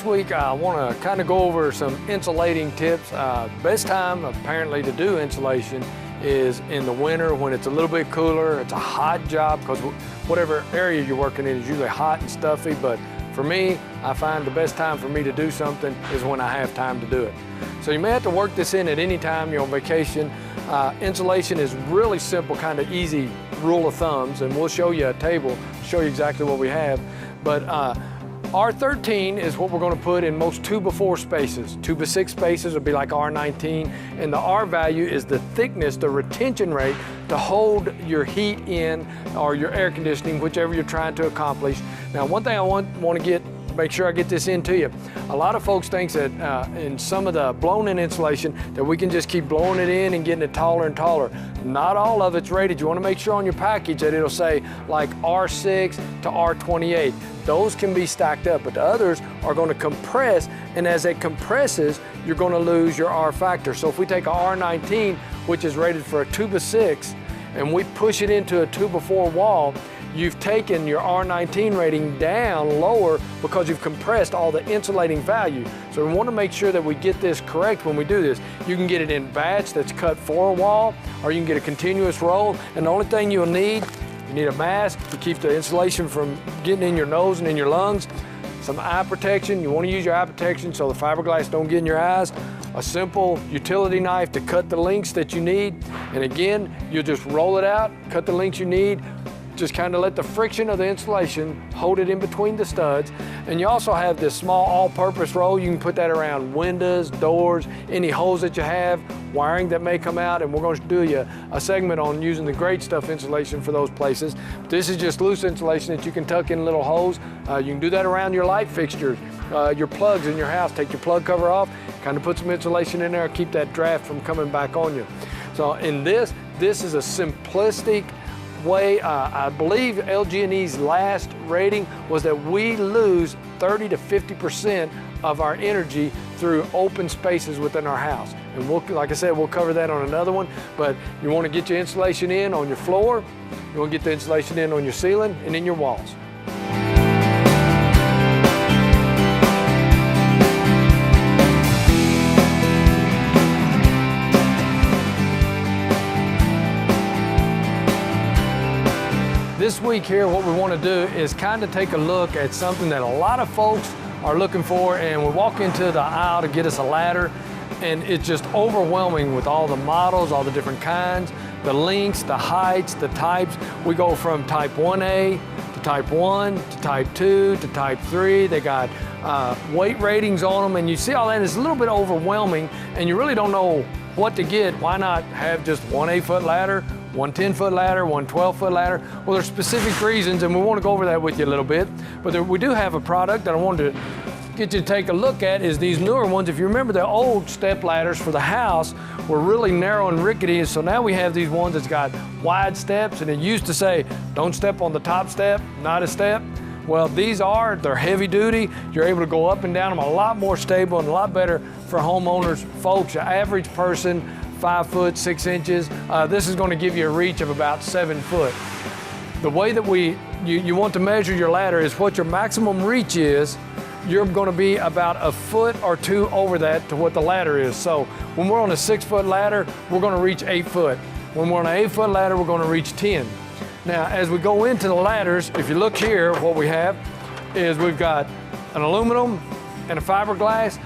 This week I want to kind of go over some insulating tips. Best time apparently to do insulation is in the winter when it's a little bit cooler. It's a hot job because whatever area you're working in is usually hot and stuffy, but for me, I find the best time for me to do something is when I have time to do it. So you may have to work this in at any time you're on vacation. Insulation is really simple, kind of easy rule of thumbs, and we'll show you a table, show you exactly what we have. But R13 is what we're going to put in most 2x4 spaces. 2x6 spaces would be like R19, and the R value is the thickness, the retention rate to hold your heat in or your air conditioning, whichever you're trying to accomplish. Now, one thing I want to make sure I get this into you. A lot of folks think that in some of the blown-in insulation that we can just keep blowing it in and getting it taller and taller. Not all of it's rated. You want to make sure on your package that it'll say like R6 to R28. Those can be stacked up, but the others are going to compress, and as it compresses, you're going to lose your R factor. So if we take a R19, which is rated for a 2x6, and we push it into a 2x4 wall, you've taken your R19 rating down lower because you've compressed all the insulating value. So we want to make sure that we get this correct when we do this. You can get it in batch that's cut for a wall, or you can get a continuous roll, and the only thing you'll need, you need a mask to keep the insulation from getting in your nose and in your lungs, some eye protection. You want to use your eye protection so the fiberglass don't get in your eyes, a simple utility knife to cut the lengths that you need, and again, you just roll it out, cut the lengths you need, just kind of let the friction of the insulation hold it in between the studs. And you also have this small all-purpose roll. You can put that around windows, doors, any holes that you have, wiring that may come out, and we're going to do you a segment on using the great stuff insulation for those places. This is just loose insulation that you can tuck in little holes. You can do that around your light fixtures, your plugs in your house. Take your plug cover off, kind of put some insulation in there, keep that draft from coming back on you. So in this is a simplistic way. I believe LG&E's last rating was that we lose 30 to 50% of our energy through open spaces within our house. And like I said, we'll cover that on another one, but you want to get your insulation in on your floor, you want to get the insulation in on your ceiling and in your walls. This week here, what we want to do is kind of take a look at something that a lot of folks are looking for, and we walk into the aisle to get us a ladder, and it's just overwhelming with all the models, all the different kinds, the lengths, the heights, the types. We go from type 1A to type 1 to type 2 to type 3. They got weight ratings on them, and you see all that. It's a little bit overwhelming, and you really don't know what to get. Why not have just one 8-foot ladder, one 10-foot ladder, one 12-foot ladder? Well, there's specific reasons, and we want to go over that with you a little bit. But we do have a product that I wanted to get you to take a look at, is these newer ones. If you remember, the old step ladders for the house were really narrow and rickety, and so now we have these ones that's got wide steps, and it used to say, don't step on the top step, not a step. Well, they're heavy duty. You're able to go up and down them a lot more stable and a lot better for homeowners. Folks, your average person, 5 foot, 6 inches. This is going to give you a reach of about 7 foot. The way that you want to measure your ladder is what your maximum reach is. You're going to be about a foot or two over that to what the ladder is. So when we're on a 6-foot ladder, we're going to reach 8 foot. When we're on an 8-foot ladder, we're going to reach 10. Now, as we go into the ladders, if you look here, what we have is we've got an aluminum and a fiberglass.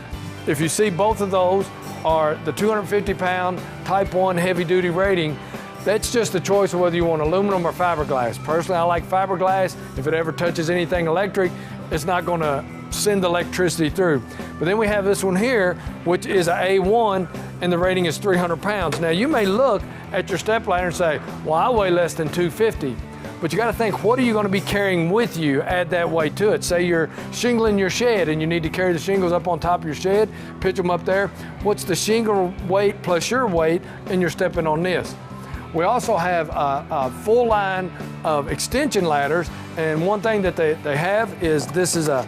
If you see, both of those are the 250-pound Type 1 heavy-duty rating. That's just a choice of whether you want aluminum or fiberglass. Personally, I like fiberglass. If it ever touches anything electric, it's not going to send the electricity through. But then we have this one here, which is an A1, and the rating is 300 pounds. Now, you may look at your step ladder and say, well, I weigh less than 250. But you got to think, what are you going to be carrying with you? Add that weight to it. Say you're shingling your shed and you need to carry the shingles up on top of your shed, pitch them up there. What's the shingle weight plus your weight, and you're stepping on this. We also have a full line of extension ladders, and one thing that they have is this is a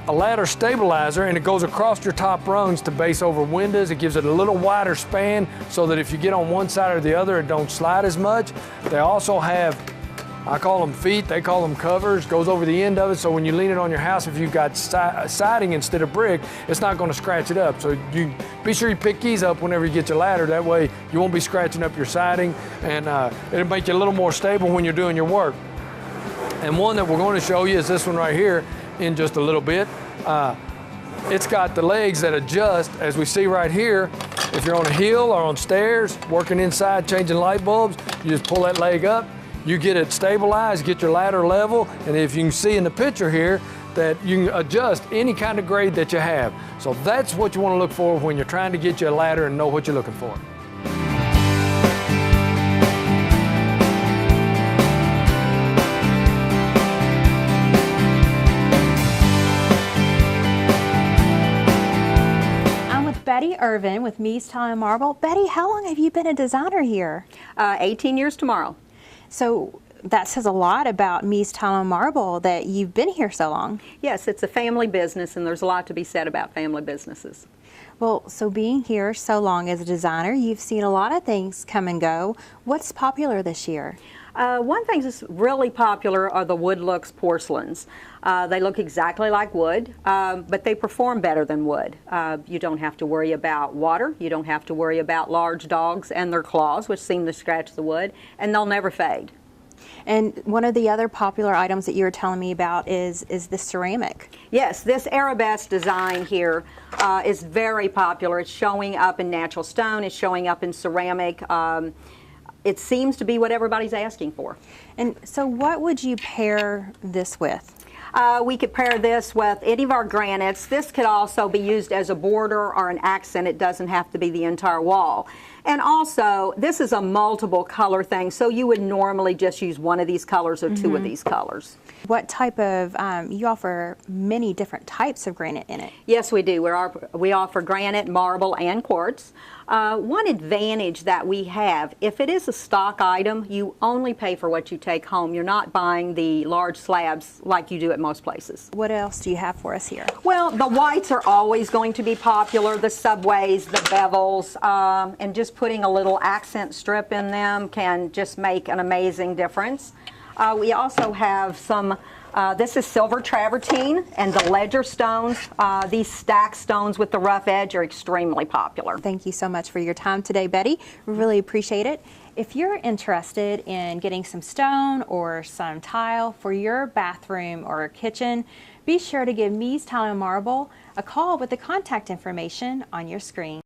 ladder stabilizer, and it goes across your top rungs to base over windows. It gives it a little wider span so that if you get on one side or the other, it don't slide as much. They also have I call them feet, they call them covers, goes over the end of it, so when you lean it on your house, if you've got siding instead of brick, it's not going to scratch it up. So you be sure you pick these up whenever you get your ladder. That way you won't be scratching up your siding, and it'll make you a little more stable when you're doing your work. And one that we're going to show you is this one right here in just a little bit. It's got the legs that adjust, as we see right here. If you're on a hill or on stairs, working inside, changing light bulbs, you just pull that leg up, you get it stabilized, get your ladder level, and if you can see in the picture here, that you can adjust any kind of grade that you have. So that's what you want to look for when you're trying to get your ladder and know what you're looking for. Betty Irvin with Mies Tile and Marble. Betty, how long have you been a designer here? 18 years tomorrow. So that says a lot about Mies Tile and Marble that you've been here so long. Yes, it's a family business, and there's a lot to be said about family businesses. Well, so being here so long as a designer, you've seen a lot of things come and go. What's popular this year? One thing that's really popular are the wood looks porcelains. They look exactly like wood, but they perform better than wood. You don't have to worry about water. You don't have to worry about large dogs and their claws, which seem to scratch the wood, and they'll never fade. And one of the other popular items that you were telling me about is the ceramic. Yes, this arabesque design here is very popular. It's showing up in natural stone. It's showing up in ceramic. It seems to be what everybody's asking for. And so what would you pair this with? We could pair this with any of our granites. This could also be used as a border or an accent. It doesn't have to be the entire wall. And also, this is a multiple color thing, so you would normally just use one of these colors or two of these colors. What type of, you offer many different types of granite in it. Yes, we do. We offer granite, marble, and quartz. One advantage that we have, if it is a stock item, you only pay for what you take home. You're not buying the large slabs like you do at most places. What else do you have for us here? Well, the whites are always going to be popular, the subways, the bevels, and just putting a little accent strip in them can just make an amazing difference. We also have some, this is silver travertine and the ledger stones. These stacked stones with the rough edge are extremely popular. Thank you so much for your time today, Betty. We really appreciate it. If you're interested in getting some stone or some tile for your bathroom or kitchen, be sure to give Mies Tile and Marble a call with the contact information on your screen.